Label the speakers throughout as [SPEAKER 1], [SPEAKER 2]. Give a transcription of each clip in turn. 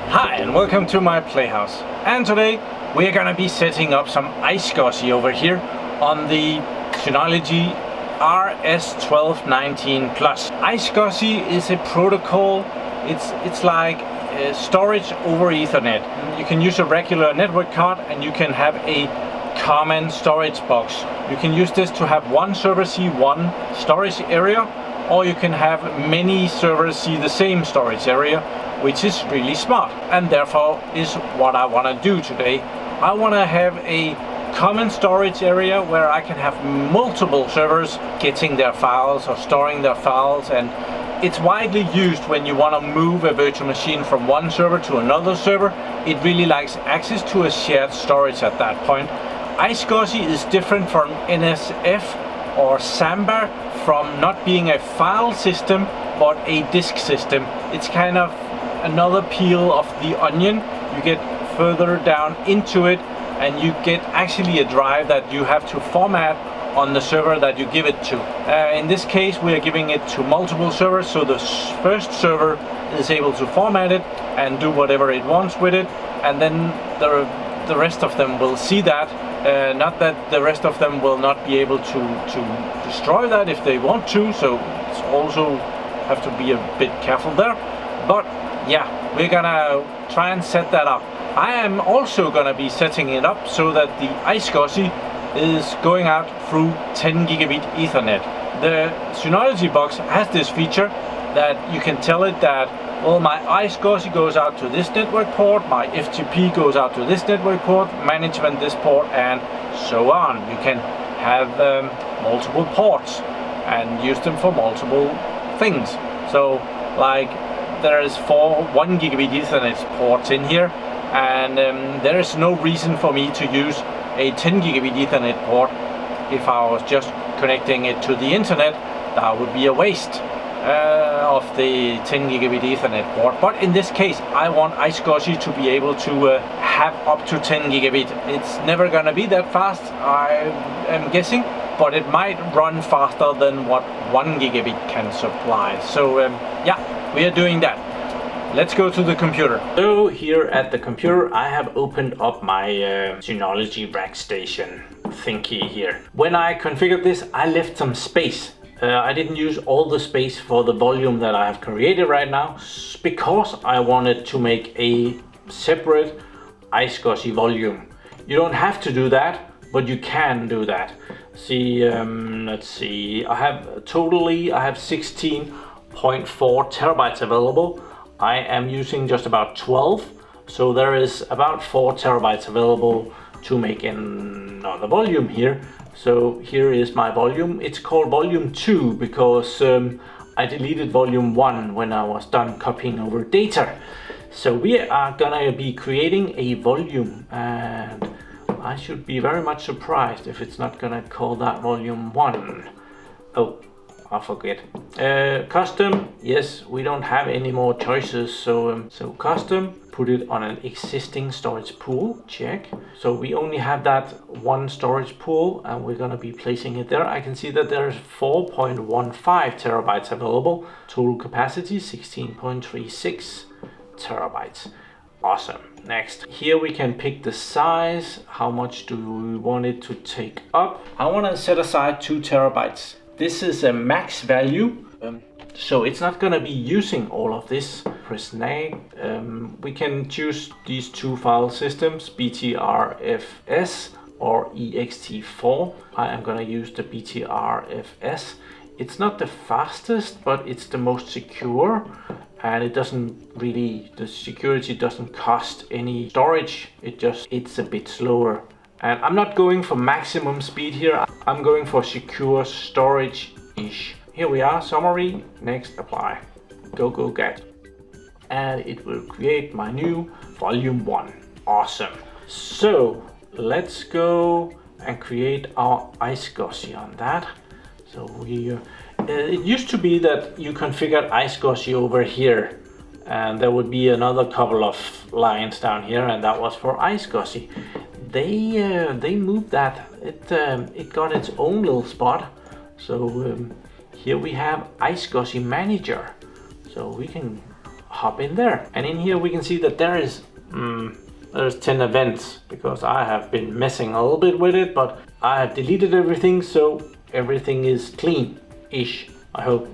[SPEAKER 1] Hi and welcome to my PlayHouse, and today we're gonna be setting up some iSCSI over here on the Synology RS1219 Plus. iSCSI is a protocol. It's like storage over Ethernet. You can use a regular network card and you can have a common storage box. You can use this to have one server see one storage area, or you can have many servers see the same storage area, which is really smart, and therefore is what I want to do today. I want to have a common storage area where I can have multiple servers getting their files or storing their files, and it's widely used when you want to move a virtual machine from one server to another server. It really likes access to a shared storage at that point. iSCSI is different from NSF or Samba from not being a file system but a disk system. It's kind of another peel of the onion. You get further down into it and you get actually a drive that you have to format on the server that you give it to. In this case we are giving it to multiple servers, so the first server is able to format it and do whatever it wants with it, and then the rest of them will see that. Not that the rest of them will not be able to destroy that if they want to, so it's also have to be a bit careful there. But yeah, we're gonna try and set that up. I am also gonna be setting it up so that the iSCSI is going out through 10 gigabit Ethernet. The Synology box has this feature that you can tell it that, well, my iSCSI goes out to this network port, my FTP goes out to this network port, management this port, and so on. You can have multiple ports and use them for multiple things. So like there is 4 1 gigabit Ethernet ports in here, and there is no reason for me to use a 10 gigabit Ethernet port. If I was just connecting it to the internet, that would be a waste of the 10 gigabit Ethernet port. But in this case I want iSCSI to be able to have up to 10 gigabit. It's never gonna be that fast, I am guessing, but it might run faster than what 1 gigabit can supply. So yeah, we are doing that. Let's go to the computer. So here at the computer I have opened up my Synology RackStation thingy here. When I configured this I left some space. I didn't use all the space for the volume that I have created right now because I wanted to make a separate iSCSI volume. You don't have to do that, but you can do that. See, let's see, I have 16.4 terabytes available. I am using just about 12, so there is about 4 terabytes available to make another volume here. So here is my volume. It's called volume 2 because I deleted volume 1 when I was done copying over data. So we are gonna be creating a volume, and I should be very much surprised if it's not gonna call that volume 1. Oh, I forget. Custom, yes, we don't have any more choices, so custom, put it on an existing storage pool, check. So we only have that one storage pool and we're gonna be placing it there. I can see that there's 4.15 terabytes available, total capacity 16.36 terabytes. Awesome. Next, here we can pick the size. How much do we want it to take up? I want to set aside 2 terabytes. This is a max value, so it's not going to be using all of this. Press neg. We can choose these 2 file systems, BTRFS or EXT4. I am going to use the BTRFS. It's not the fastest, but it's the most secure, and it doesn't really, the security doesn't cost any storage. It's a bit slower. And I'm not going for maximum speed here, I'm going for secure storage-ish. Here we are, summary, next, apply. Go get. And it will create my new volume 1. Awesome. So let's go and create our iSCSI on that. So it used to be that you configured iSCSI over here, and there would be another couple of lines down here, and that was for iSCSI. They moved that. It got its own little spot. So here we have iSCSI Manager. So we can hop in there, and in here we can see that there's 10 events, because I have been messing a little bit with it, but I have deleted everything, so everything is clean-ish. I hope.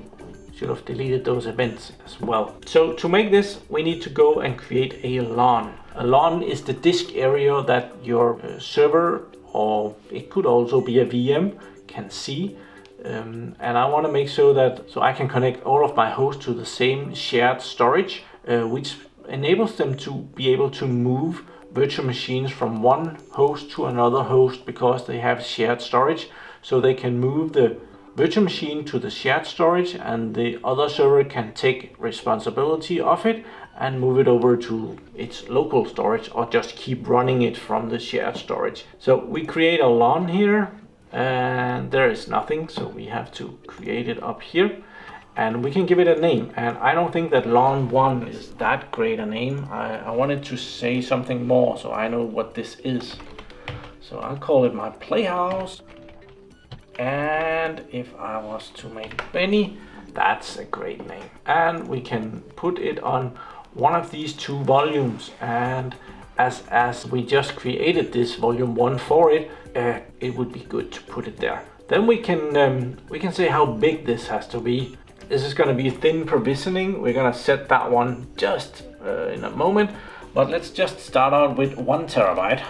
[SPEAKER 1] Should have deleted those events as well. So to make this, we need to go and create a LAN. A LAN is the disk area that your server, or it could also be a VM, can see. And I want to make sure that I can connect all of my hosts to the same shared storage, which enables them to be able to move virtual machines from one host to another host, because they have shared storage. So they can move the virtual machine to the shared storage, and the other server can take responsibility of it and move it over to its local storage, or just keep running it from the shared storage. So we create a LAN here, and there is nothing, so we have to create it up here, and we can give it a name. And I don't think that LAN1 is that great a name. I wanted to say something more so I know what this is. So I'll call it my PlayHouse. And if I was to make Benny, that's a great name. And we can put it on one of these two volumes. And as we just created this volume 1 for it, it would be good to put it there. Then we can say how big this has to be. This is going to be thin provisioning. We're going to set that one just in a moment. But let's just start out with 1 terabyte.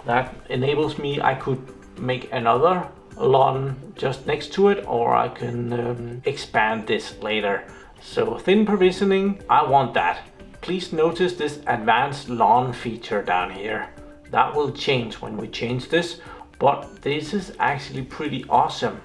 [SPEAKER 1] That enables me, I could make another LAN just next to it, or I can expand this later. So thin provisioning, I want that. Please notice this advanced LAN feature down here. That will change when we change this, but this is actually pretty awesome.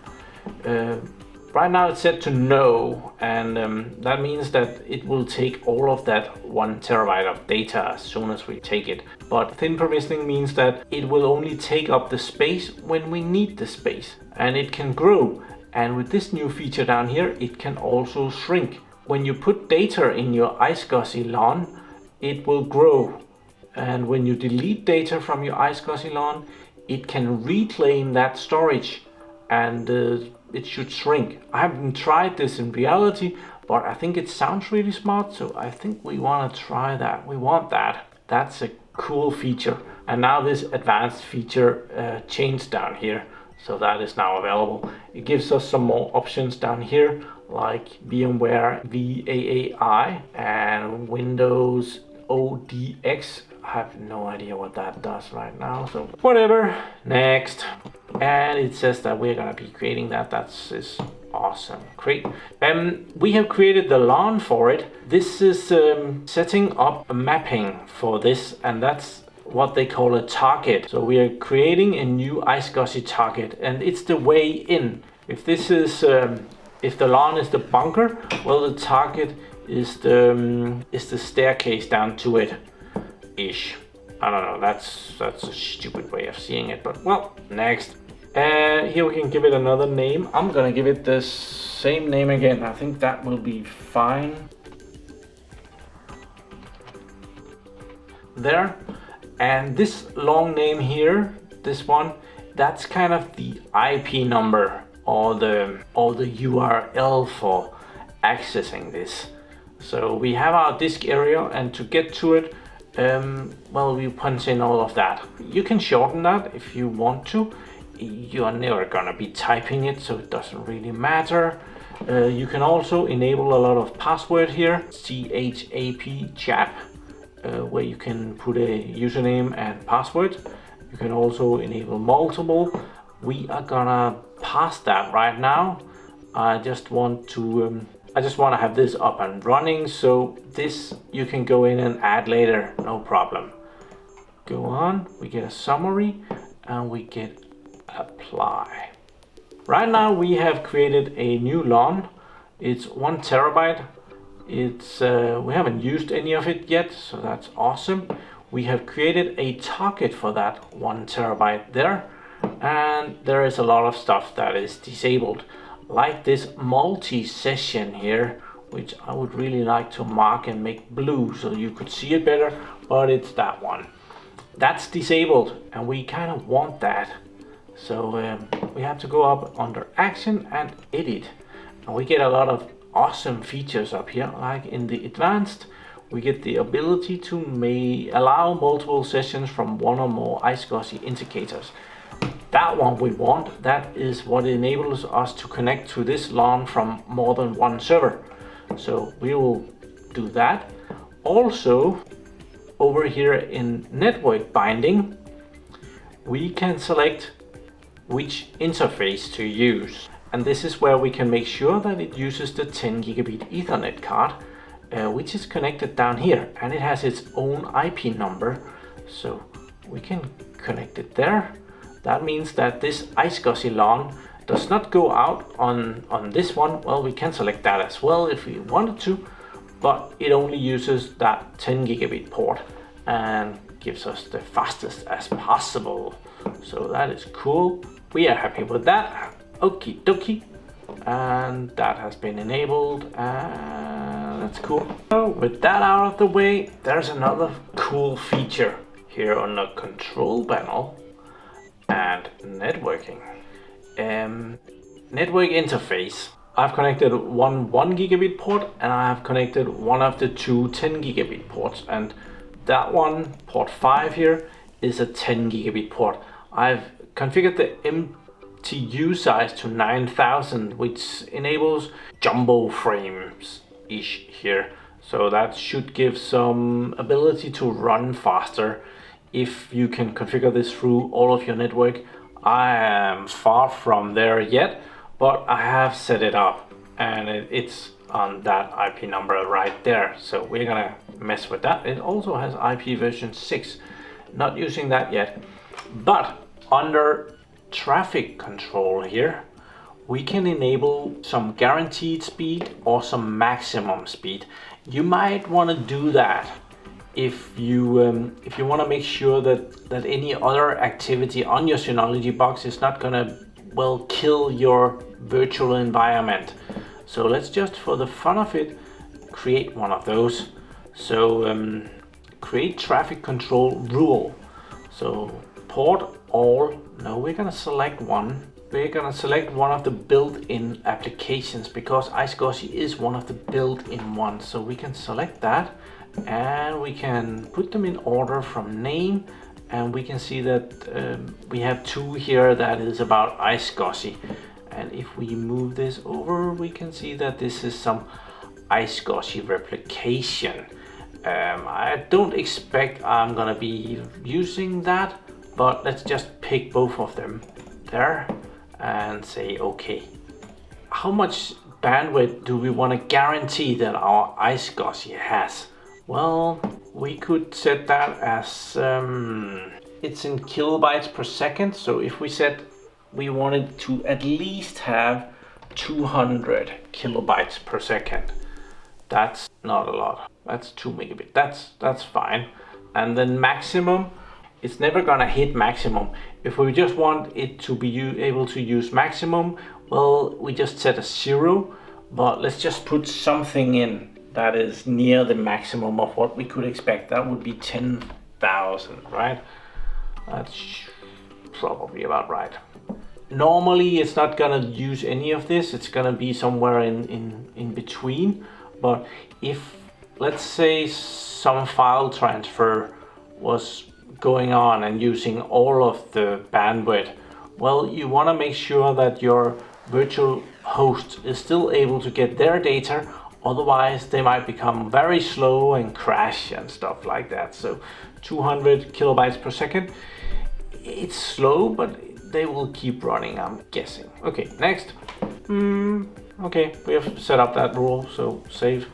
[SPEAKER 1] Right now it's set to no, and that means that it will take all of that 1 terabyte of data as soon as we take it. But thin provisioning means that it will only take up the space when we need the space, and it can grow. And with this new feature down here, it can also shrink. When you put data in your iSCSI LAN, it will grow. And when you delete data from your iSCSI LAN, it can reclaim that storage, and it should shrink. I haven't tried this in reality, but I think it sounds really smart, so I think we want to try that. We want that. That's a cool feature. And now this advanced feature changed down here, so that is now available. It gives us some more options down here, like VMware ESXi and Windows ODX. I have no idea what that does right now, so whatever. Next. And it says that we're gonna be creating that. That's awesome. Great. We have created the LAN for it. This is setting up a mapping for this, and that's what they call a target. So we are creating a new iSCSI target, and it's the way in. If this is if the LAN is the bunker, well, the target is the staircase down to it ish. I don't know, that's a stupid way of seeing it, but well, next. Here we can give it another name. I'm gonna give it the same name again. I think that will be fine. There. And this long name here, this one, that's kind of the IP number or the URL for accessing this. So we have our disk area, and to get to it, well, we punch in all of that. You can shorten that if you want to. You're never gonna be typing it, so it doesn't really matter. You can also enable a lot of password here, chap, where you can put a username and password. You can also enable multiple. We are gonna pass that right now. I just want to have this up and running, so this you can go in and add later, no problem. Go on, we get a summary, and we get apply. Right now we have created a new LAN. It's 1 terabyte. It's we haven't used any of it yet, so that's awesome. We have created a target for that 1 terabyte there, and there is a lot of stuff that is disabled, like this multi-session here, which I would really like to mark and make blue so you could see it better, but it's that one. That's disabled, and we kind of want that. So we have to go up under action and edit. And we get a lot of awesome features up here, like in the advanced, we get the ability to allow multiple sessions from one or more iSCSI indicators. That one we want. That is what enables us to connect to this LAN from more than one server. So we will do that. Also, over here in network binding, we can select which interface to use. And this is where we can make sure that it uses the 10 gigabit Ethernet card, which is connected down here, and it has its own IP number. So we can connect it there. That means that this iSCSI LAN does not go out on this one. Well, we can select that as well if we wanted to, but it only uses that 10 gigabit port and gives us the fastest as possible. So that is cool. We are happy with that. Okie dokie. And that has been enabled, and that's cool. So with that out of the way, there's another cool feature here on the control panel and networking. Network interface. I've connected one 1 gigabit port, and I have connected one of the two 10 gigabit ports, and that one, port 5 here, is a 10 gigabit port. I've configured the MTU size to 9000, which enables jumbo frames-ish here. So that should give some ability to run faster if you can configure this through all of your network. I am far from there yet, but I have set it up, and it's on that IP number right there. So we're gonna mess with that. It also has IP version 6, not using that yet. But under traffic control here, we can enable some guaranteed speed or some maximum speed. You might want to do that if you want to make sure that any other activity on your Synology box is not gonna, well, kill your virtual environment. So let's just, for the fun of it, create one of those. So create traffic control rule. So port all. No, we're gonna select one. We're gonna select one of the built-in applications, because iSCSI is one of the built-in ones. So we can select that, and we can put them in order from name, and we can see that we have two here that is about iSCSI. And if we move this over, we can see that this is some iSCSI replication. I don't expect I'm gonna be using that, but let's just pick both of them there and say okay. How much bandwidth do we want to guarantee that our iSCSI has? Well, we could set that as it's in kilobytes per second. So if we said we wanted to at least have 200 kilobytes per second, that's not a lot. That's 2 megabit. That's fine. And then maximum, it's never gonna hit maximum. If we just want it to be able to use maximum, well, we just set a 0, but let's just put something in that is near the maximum of what we could expect. That would be 10,000, right? That's probably about right. Normally it's not gonna use any of this. It's gonna be somewhere in between. But if, let's say, some file transfer was going on and using all of the bandwidth, well, you want to make sure that your virtual host is still able to get their data, otherwise they might become very slow and crash and stuff like that. So 200 kilobytes per second, it's slow, but they will keep running, I'm guessing. Okay, next. Okay, we have set up that rule, so save.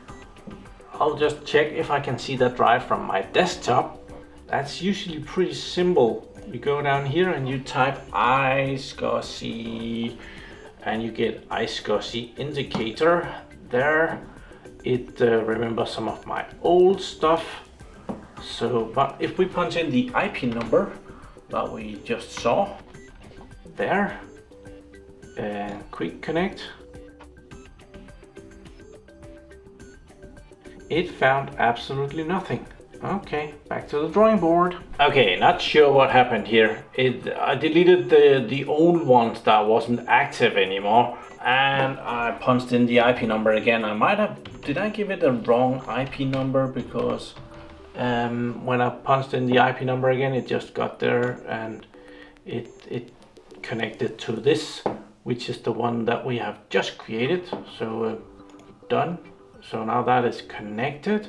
[SPEAKER 1] I'll just check if I can see that drive from my desktop. That's usually pretty simple. You go down here and you type iSCSI, and you get iSCSI indicator there. It remembers some of my old stuff. So, but if we punch in the IP number that we just saw there, and quick connect, it found absolutely nothing. Okay, back to the drawing board. Okay, not sure what happened here. I deleted the old ones that wasn't active anymore, and I punched in the IP number again. Did I give it a wrong IP number? Because when I punched in the IP number again, it just got there and it connected to this, which is the one that we have just created. So done. So now that is connected,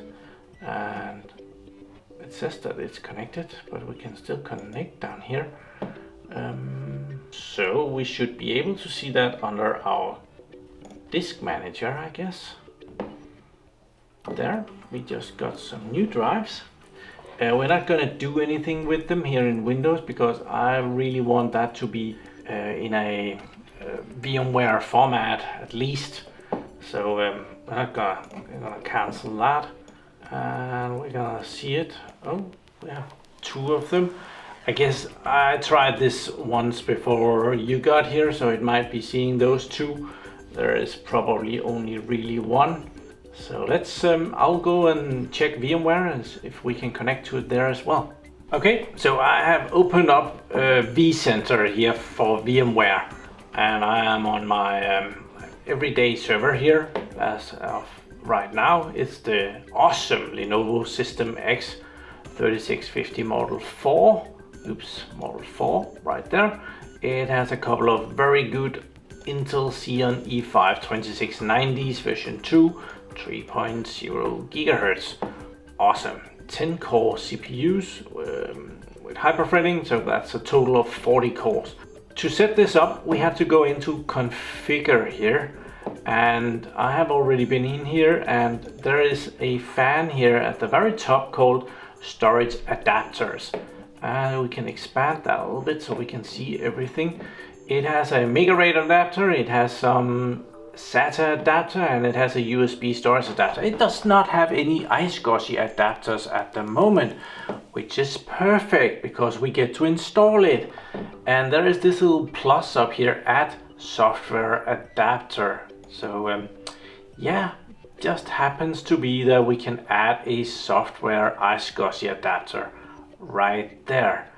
[SPEAKER 1] and it says that it's connected, but we can still connect down here. So we should be able to see that under our disk manager, I guess. There, we just got some new drives. We're not going to do anything with them here in Windows because I really want that to be in a VMware format at least. So we're gonna cancel that, and we're gonna see it. Oh, we have two of them. I guess I tried this once before you got here, so it might be seeing those two. There is probably only really one. So let's, I'll go and check VMware and if we can connect to it there as well. Okay, so I have opened up vCenter here for VMware, and I am on my everyday server here as of right now. It's the awesome Lenovo System X3650 Model 4. Model 4 right there. It has a couple of very good Intel Xeon E5 2690s version 2, 3.0 gigahertz. Awesome. 10 core CPUs with hyperthreading, so that's a total of 40 cores. To set this up, we have to go into configure here, and I have already been in here, and there is a fan here at the very top called storage adapters, and we can expand that a little bit so we can see everything. It has a mega RAID adapter, it has some SATA adapter, and it has a USB storage adapter. It does not have any iSCSI adapters at the moment, which is perfect because we get to install it. And there is this little plus up here, add software adapter. So yeah, just happens to be that we can add a software iSCSI adapter right there.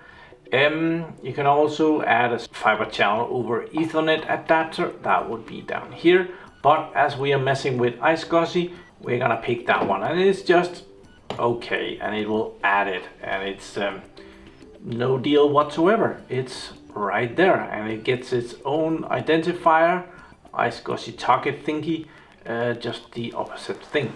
[SPEAKER 1] You can also add a fiber channel over Ethernet adapter. That would be down here, but as we are messing with iSCSI, we're gonna pick that one, and it's just okay, and it will add it, and it's no deal whatsoever. It's right there, and it gets its own identifier, iSCSI target thingy, just the opposite thing.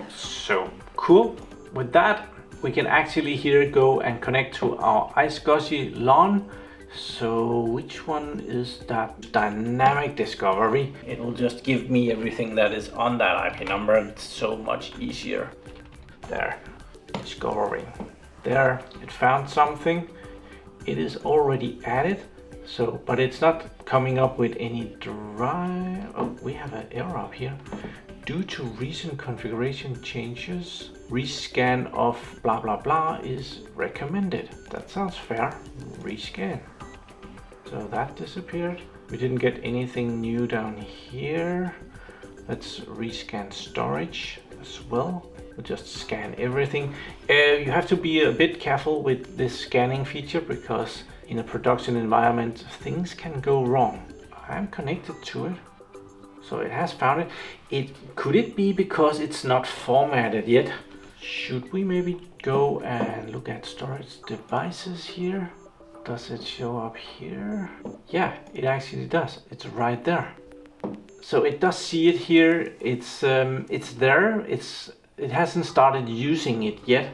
[SPEAKER 1] So cool. With that, we can actually here go and connect to our iSCSI LAN. So which one is that? Dynamic discovery. It will just give me everything that is on that IP number, and it's so much easier. There, discovery. There, it found something. It is already added. So, but it's not coming up with any drive. Oh, we have an error up here. Due to recent configuration changes, rescan of blah blah blah is recommended. That sounds fair. Rescan. So that disappeared. We didn't get anything new down here. Let's rescan storage as well. We'll just scan everything. You have to be a bit careful with this scanning feature because in a production environment things can go wrong. I'm connected to it. So it has found it. Could it be because it's not formatted yet? Should we maybe go and look at storage devices here? Does it show up here? Yeah, it actually does. It's right there. So it does see it here. It's there. It hasn't started using it yet.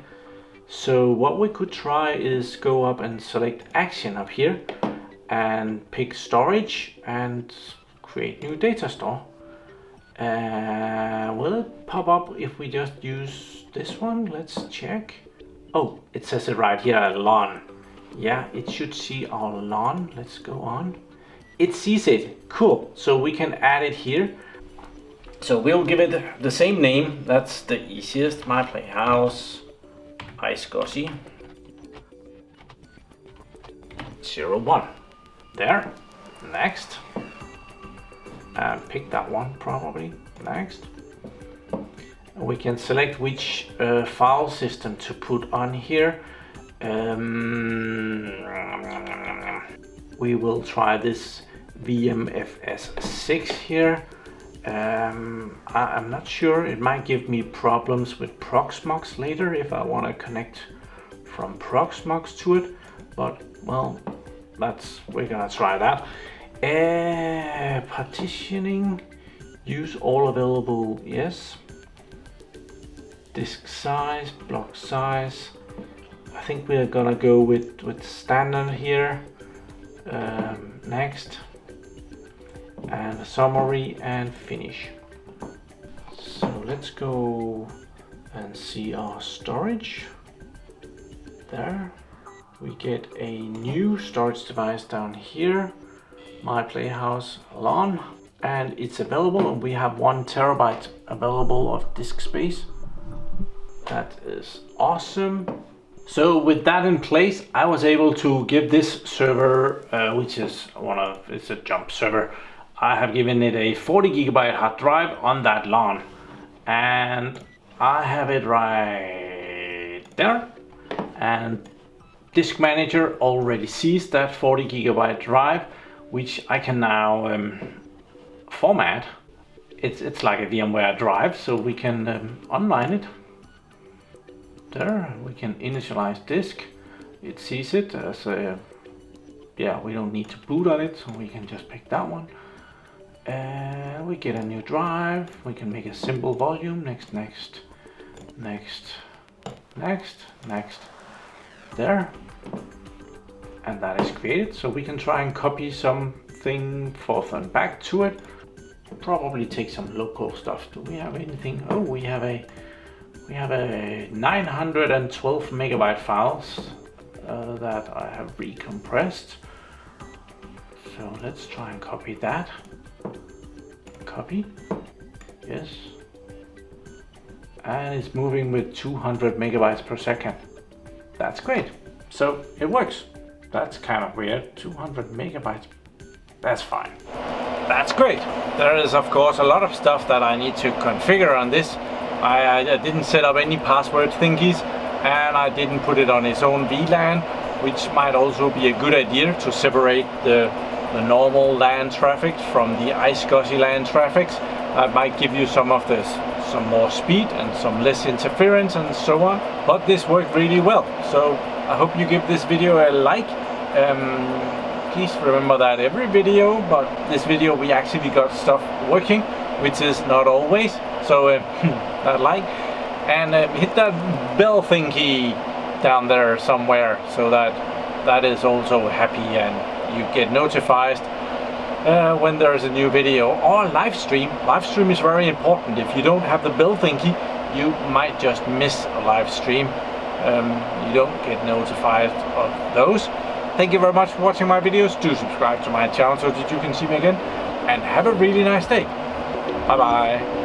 [SPEAKER 1] So what we could try is go up and select action up here and pick storage and create new data store. Will it pop up if we just use this one? Let's check. Oh, it says it right here, LAN. Yeah, it should see our LAN. Let's go on. It sees it. Cool. So we can add it here. So we'll give it the same name. That's the easiest. My PlayHouse iSCSI 01. There. Next. Pick that one probably. Next. We can select which file system to put on here. We will try this VMFS6 here. I'm not sure, it might give me problems with Proxmox later if I want to connect from Proxmox to it, but well, we're gonna try that. Partitioning, use all available, yes. Disk size, block size. I think we're gonna go with standard here. Next, and summary and finish. So let's go and see our storage. There, we get a new storage device down here, my PlayHouse LAN, and it's available, and we have 1 terabyte available of disk space. That is awesome. So with that in place, I was able to give this server, which is it's a jump server, I have given it a 40 gigabyte hard drive on that LAN, and I have it right there, and Disk Manager already sees that 40 gigabyte drive, which I can now format. It's like a VMware drive, so we can online it. There, we can initialize disk. It sees it as a, yeah, we don't need to boot on it, so we can just pick that one. And we get a new drive. We can make a simple volume. Next, next, next, next, next. There. And that is created. So we can try and copy something forth and back to it. Probably take some local stuff. Do we have anything? Oh, we have a 912 megabyte files that I have recompressed. So let's try and copy that. Copy, yes. And it's moving with 200 megabytes per second. That's great. So it works. That's kind of weird. 200 megabytes. That's fine. That's great. There is of course a lot of stuff that I need to configure on this. I didn't set up any password thingies, and I didn't put it on its own VLAN, which might also be a good idea to separate the normal LAN traffic from the iSCSI LAN traffics. That might give you some more speed and some less interference and so on. But this worked really well, so I hope you give this video a like. Please remember that every video, but this video we actually got stuff working, which is not always. So that like, and hit that bell thingy down there somewhere, so that is also happy and you get notified when there is a new video or live stream. Live stream is very important. If you don't have the bell thingy, you might just miss a live stream. You don't get notified of those. Thank you very much for watching my videos. Do subscribe to my channel so that you can see me again, and have a really nice day. Bye bye.